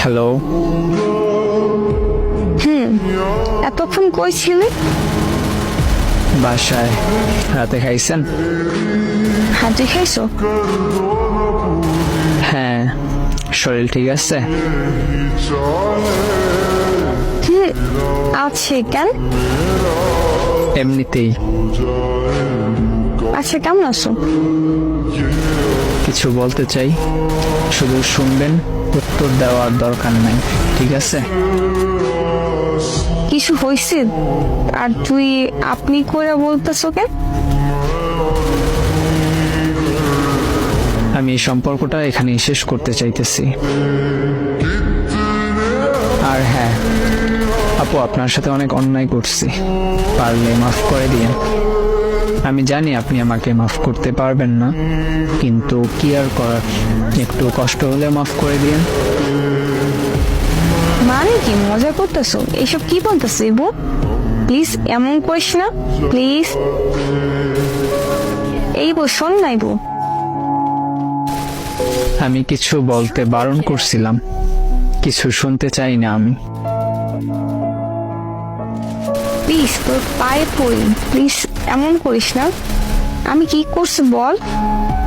Hello, এতক্ষণ কই ছিলি? বাসায়। রাতে খাইছেন? হাতে খাইছো? হ্যাঁ। শরীর ঠিক আছে? আছে। কেন? এমনিতেই। আচ্ছা, কেমন আছো? কিছু বলতে চাই, শুধু শুনবেন, উত্তর দেওয়ার দরকার নাই, ঠিক আছে? কিছু হয়েছে? আর তুই আপনি করে বলতেছো কেন? আমি এই সম্পর্কটা এখানেই শেষ করতে চাইতেছি। আর হ্যাঁ আপু, আপনার সাথে অনেক অন্যায় করছি, পারলে মাফ করে দিন। আমি জানি আপনি আমাকে মাফ করতে পারবেন না, কিন্তু কি আর করার, একটু কষ্ট হলে মাফ করে দিন। মানে কি মজা করতেছো? এইসব কি বলতেছো ইবু? প্লিজ এমন করিস না, প্লিজ। এই বউ, শোন না ইবু। আমি কিছু বলতে বারণ করছিলাম, কিছু শুনতে চাই না আমি। প্লিজ তোর পায়ে পড়ি, প্লিজ এমন করিস না। আমি কি করছি বল?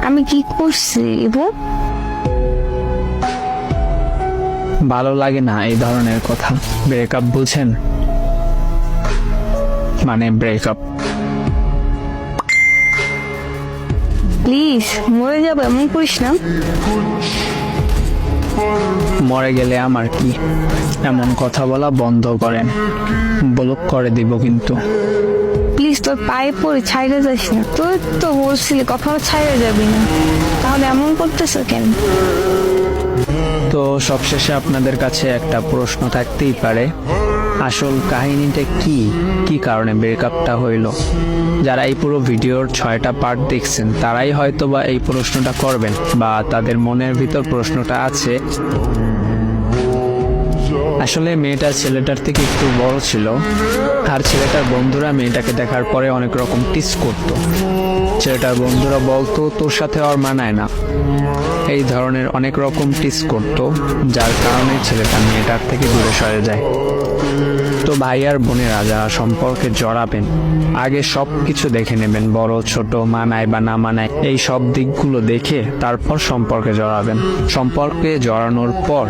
আমি কি করছি ইবু? ভালো লাগে না এই ধরনের কথা। ব্রেকআপ বুঝেন? মানে ব্রেকআপ। প্লিজ মরে যাবো, এমন করিস না। মরে গেলে আমার কি? এমন কথা বলা বন্ধ করেন, ব্লক করে দিব কিন্তু। প্লিজ তোর পায়ে পড়ে ছাইড়ে যাস না। তোর তো বলছিলি কখনো ছাইড়ে যাবি না, তাহলে এমন করতেছ কেন? তো সবশেষে আপনাদের কাছে একটা প্রশ্ন থাকতেই পারে, আসল কাহিনীটা কি, কি কারণে ব্রেকআপটা হইল? যারা এই পুরো ভিডিওর 6টা পার্ট দেখছেন তারাই হয়তো বা এই প্রশ্নটা করবেন, বা তাদের মনের ভিতর প্রশ্নটা আছে। আসলে মেয়েটা ছেলেটার থেকে একটু বড় ছিল, আর ছেলেটার বন্ধুরা মেয়েটাকে দেখার পরে অনেক রকম টিস করত। ছেলেটার বন্ধুরা বলতো তোর সাথে আর মানায় না, এই ধরনের অনেক রকম টিস করত, যার কারণে ছেলেটা মেয়েটার থেকে দূরে সরে যায়। তো ভাই আর বোনেরা যারা সম্পর্কে জড়াবেন, আগে সব কিছু দেখে নেবেন, বড় ছোট, মানায় বা না মানায়, এই সব দিকগুলো দেখে তারপর সম্পর্কে জড়াবেন। সম্পর্কে জড়ানোর পর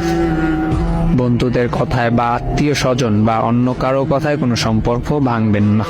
বন্ধুদের কথায় বা আত্মীয় স্বজন বা অন্য কারো কথায় কোনো সম্পর্ক ভাঙবেন না।